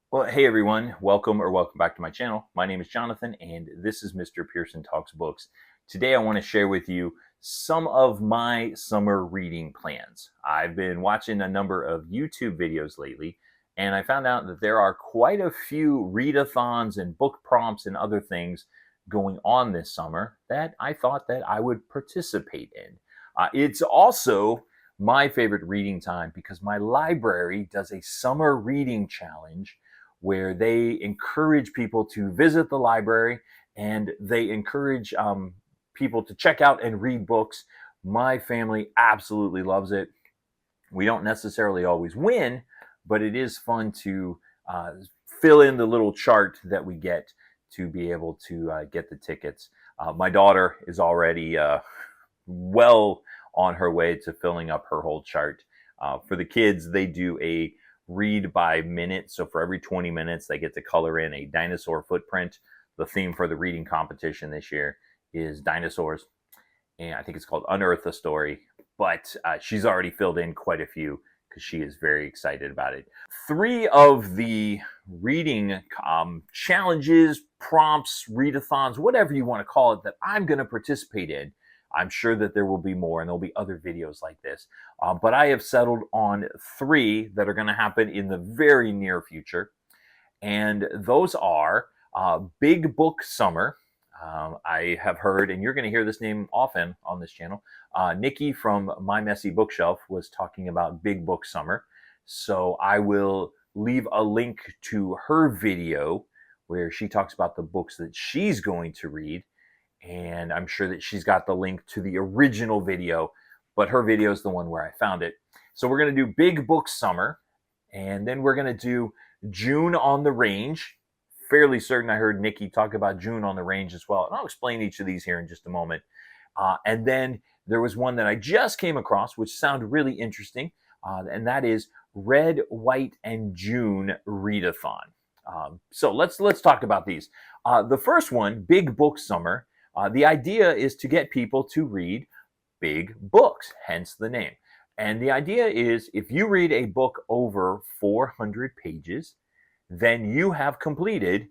Well, hey everyone, welcome back to my channel. My name is Jonathan and this is Mr. Pearson Talks Books. Today I want to share with you some of my summer reading plans. I've been watching a number of YouTube videos lately and I found out that there are quite a few readathons and book prompts and other things going on this summer that I thought that I would participate in. It's also my favorite reading time because my library does a summer reading challenge where they encourage people to visit the library and they encourage people to check out and read books. My family absolutely loves it. We don't necessarily always win, but it is fun to fill in the little chart that we get to be able to get the tickets. My daughter is already well on her way to filling up her whole chart. For the kids, they do a read by minute. So for every 20 minutes, they get to color in a dinosaur footprint. The theme for the reading competition this year is dinosaurs. And I think it's called Unearth a Story. But she's already filled in quite a few because she is very excited about it. Three of the reading challenges, prompts, readathons, whatever you want to call it, that I'm going to participate in. I'm sure that there will be more and there'll be other videos like this. But I have settled on three that are going to happen in the very near future. And those are Big Book Summer. I have heard, and you're going to hear this name often on this channel, Nikki from My Messy Bookshelf was talking about Big Book Summer. So I will leave a link to her video where she talks about the books that she's going to read. And I'm sure that she's got the link to the original video, but her video is the one where I found it. So we're going to do Big Book Summer, and then we're going to do June on the Range. Fairly certain I heard Nikki talk about June on the Range as well, and I'll explain each of these here in just a moment. And then there was one that I just came across, which sounded really interesting, and that is Red, White, and June Readathon. So let's talk about these. The first one, Big Book Summer. The idea is to get people to read big books, hence the name. And the idea is if you read a book over 400 pages, then you have completed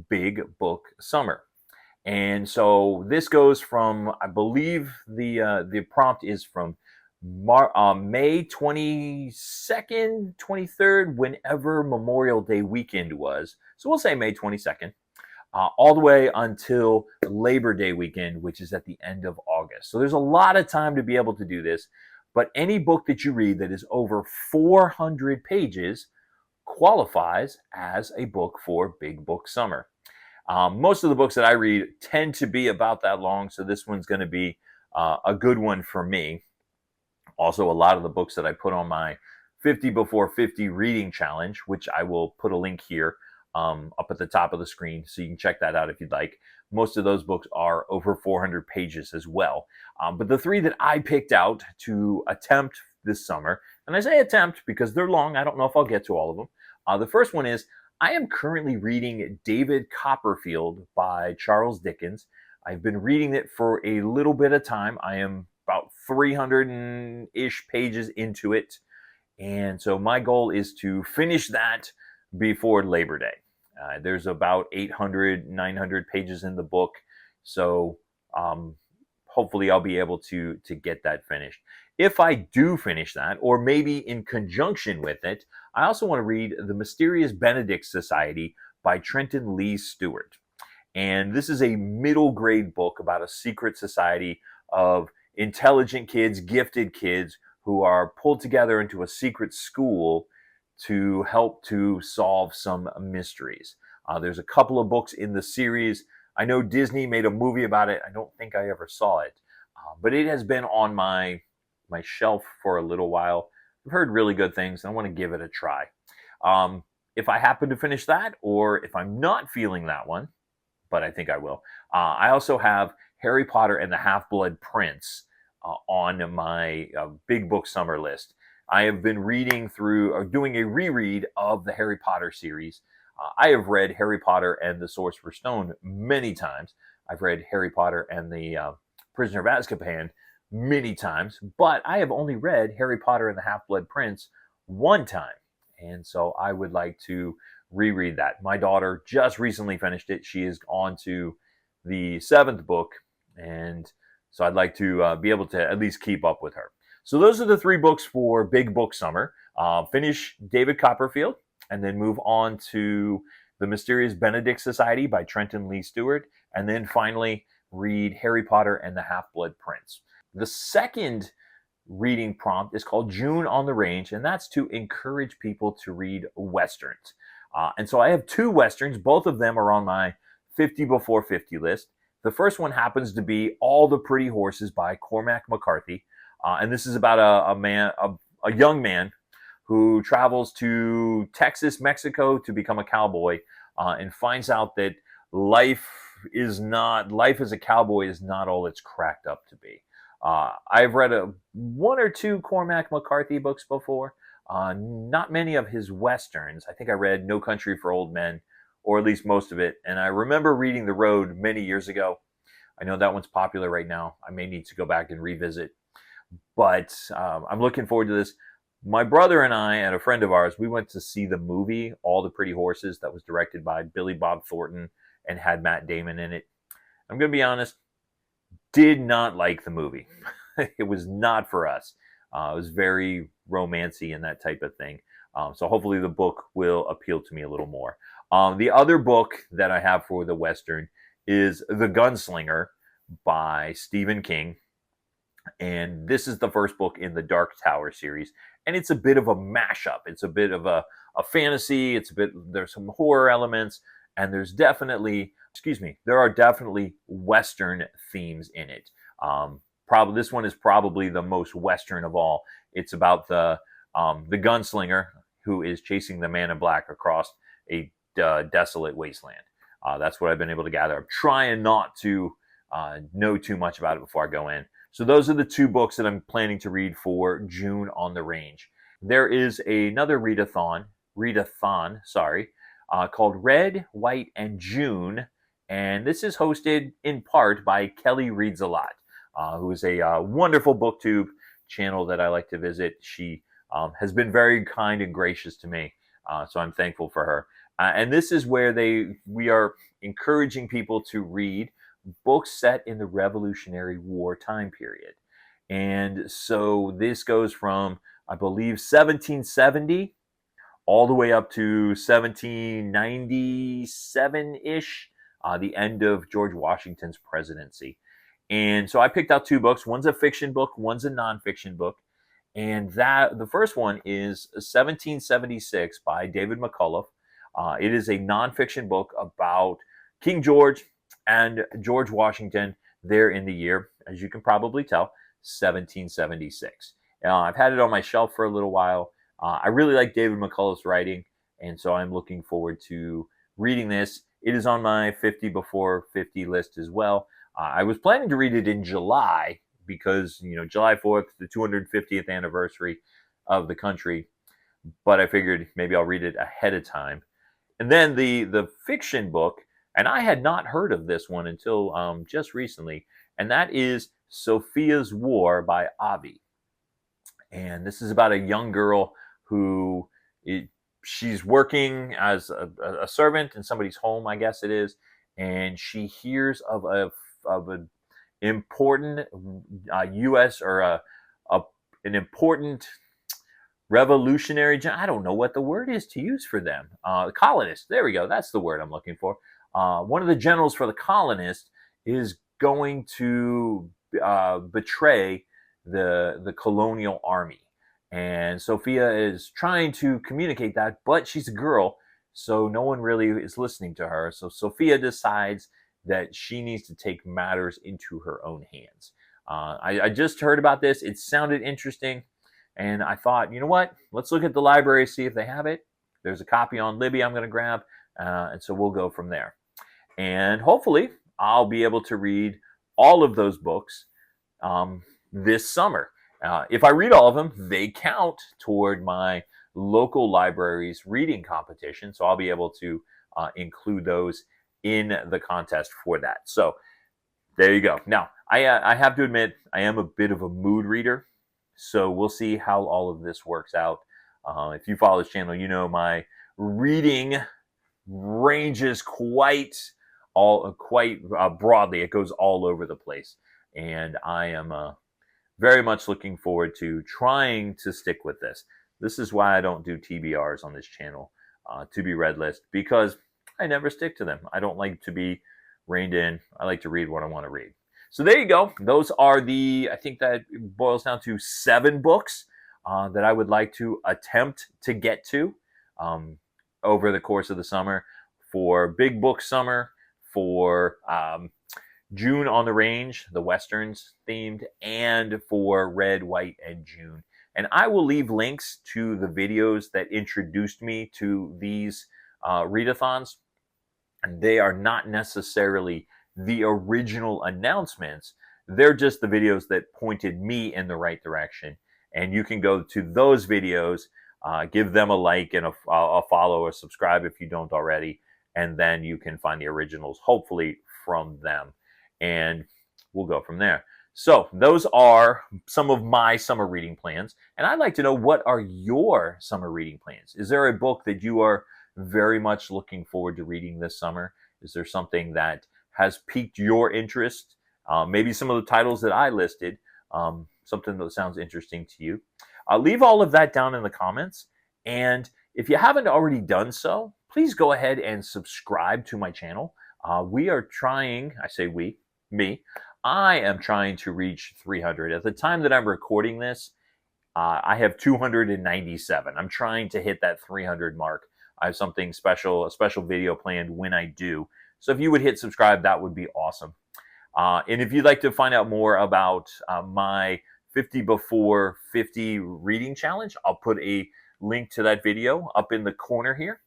Big Book Summer. And so this goes from, I believe the prompt is from May 22nd, 23rd, whenever Memorial Day weekend was. So we'll say May 22nd. All the way until Labor Day weekend, which is at the end of August. So there's a lot of time to be able to do this, but any book that you read that is over 400 pages qualifies as a book for Big Book Summer. Most of the books that I read tend to be about that long, so this one's going to be a good one for me. Also, a lot of the books that I put on my 50 before 50 reading challenge, which I will put a link here up at the top of the screen, so you can check that out if you'd like. Most of those books are over 400 pages as well. But the three that I picked out to attempt this summer, and I say attempt because they're long, I don't know if I'll get to all of them. The first one is, I am currently reading David Copperfield by Charles Dickens. I've been reading it for a little bit of time. I am about 300-ish pages into it. And so my goal is to finish that before Labor Day. There's about 800, 900 pages in the book. So hopefully I'll be able to get that finished. If I do finish that, or maybe in conjunction with it, I also want to read The Mysterious Benedict Society by Trenton Lee Stewart. And this is a middle grade book about a secret society of intelligent kids, gifted kids who are pulled together into a secret school to help to solve some mysteries. There's a couple of books in the series. I know Disney made a movie about it. I don't think I ever saw it, but it has been on my shelf for a little while. I've heard really good things, and I want to give it a try. If I happen to finish that, or if I'm not feeling that one, but I think I will, I also have Harry Potter and the Half-Blood Prince on my Big Book Summer list. I have been reading through, or doing a reread of the Harry Potter series. I have read Harry Potter and the Sorcerer's Stone many times. I've read Harry Potter and the Prisoner of Azkaban many times, but I have only read Harry Potter and the Half-Blood Prince one time. And so I would like to reread that. My daughter just recently finished it. She is on to the 7th book, and so I'd like to be able to at least keep up with her. So those are the 3 books for Big Book Summer. Finish David Copperfield, and then move on to The Mysterious Benedict Society by Trenton Lee Stewart, and then finally read Harry Potter and the Half-Blood Prince. The second reading prompt is called June on the Range, and that's to encourage people to read Westerns. And so I have 2 Westerns. Both of them are on my 50 before 50 list. The first one happens to be All the Pretty Horses by Cormac McCarthy. And this is about a young man who travels to Texas, Mexico to become a cowboy, and finds out that life as a cowboy is not all it's cracked up to be. I've read 1 or 2 Cormac McCarthy books before, not many of his Westerns. I think I read No Country for Old Men, or at least most of it. And I remember reading The Road many years ago. I know that one's popular right now. I may need to go back and revisit. But I'm looking forward to this. My brother and I and a friend of ours, we went to see the movie All the Pretty Horses that was directed by Billy Bob Thornton and had Matt Damon in it. I'm going to be honest, did not like the movie. It was not for us. It was very romancy and that type of thing. So hopefully the book will appeal to me a little more. The other book that I have for the Western is The Gunslinger by Stephen King. And this is the first book in the Dark Tower series. And it's a bit of a mashup. It's a bit of a fantasy. There's some horror elements. And there are definitely Western themes in it. This one is probably the most Western of all. It's about the gunslinger who is chasing the man in black across a desolate wasteland. That's what I've been able to gather. I'm trying not to know too much about it before I go in. So those are the 2 books that I'm planning to read for June on the Range. There is another readathon, called Red, White, and June. And this is hosted in part by Kelly Reads a Lot, who is a wonderful BookTube channel that I like to visit. She has been very kind and gracious to me, so I'm thankful for her. And this is where we are encouraging people to read books set in the Revolutionary War time period. And so this goes from, I believe, 1770 all the way up to 1797-ish, the end of George Washington's presidency. And so I picked out 2 books. One's a fiction book, one's a nonfiction book. And the first one is 1776 by David McCullough. It is a nonfiction book about King George and George Washington there in the year, as you can probably tell, 1776. I've had it on my shelf for a little while. I really like David McCullough's writing, and so I'm looking forward to reading this. It is on my 50 before 50 list as well. I was planning to read it in July because, July 4th, the 250th anniversary of the country, but I figured maybe I'll read it ahead of time. And then the fiction book, and I had not heard of this one until just recently, and that is Sophia's War by Avi. And this is about a young girl who she's working as a servant in somebody's home, I guess it is, and she hears of an important U.S. or an important revolutionary, I don't know what the word is to use for them. Colonists, there we go, that's the word I'm looking for. One of the generals for the colonists is going to betray the colonial army. And Sophia is trying to communicate that, but she's a girl, so no one really is listening to her. So Sophia decides that she needs to take matters into her own hands. I just heard about this. It sounded interesting. And I thought, you know what? Let's look at the library, see if they have it. There's a copy on Libby I'm going to grab. And so we'll go from there. And hopefully I'll be able to read all of those books this summer. If I read all of them, they count toward my local library's reading competition. So I'll be able to include those in the contest for that. So there you go. Now, I have to admit, I am a bit of a mood reader. So we'll see how all of this works out. If you follow this channel, you know my reading ranges quite broadly. It goes all over the place, and I am very much looking forward to trying to stick with this. This is why I don't do TBRs on this channel, to be read list, because I never stick to them. I don't like to be reined in. I like to read what I want to read. So there you go. Those are I think that boils down to 7 books that I would like to attempt to get to over the course of the summer, for Big Book Summer, for June on the Range, the Westerns themed, and for Red, White, and June. And I will leave links to the videos that introduced me to these readathons. And they are not necessarily the original announcements. They're just the videos that pointed me in the right direction. And you can go to those videos, give them a like and a follow or subscribe if you don't already. And then you can find the originals, hopefully, from them. And we'll go from there. So those are some of my summer reading plans. And I'd like to know, what are your summer reading plans? Is there a book that you are very much looking forward to reading this summer? Is there something that has piqued your interest? Maybe some of the titles that I listed, something that sounds interesting to you. Leave all of that down in the comments. And if you haven't already done so, please go ahead and subscribe to my channel. We are trying, I say we, me, I am trying to reach 300. At the time that I'm recording this, I have 297. I'm trying to hit that 300 mark. I have something special, a special video planned when I do. So if you would hit subscribe, that would be awesome. And if you'd like to find out more about my 50 before 50 reading challenge, I'll put a link to that video up in the corner here.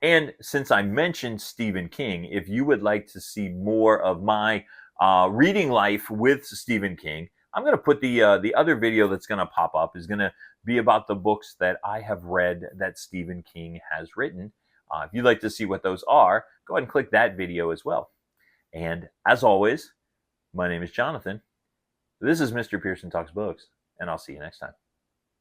And since I mentioned Stephen King, if you would like to see more of my reading life with Stephen King, I'm going to put the other video that's going to pop up is going to be about the books that I have read that Stephen King has written. If you'd like to see what those are, go ahead and click that video as well. And as always, my name is Jonathan. This is Mr. Pearson Talks Books, and I'll see you next time.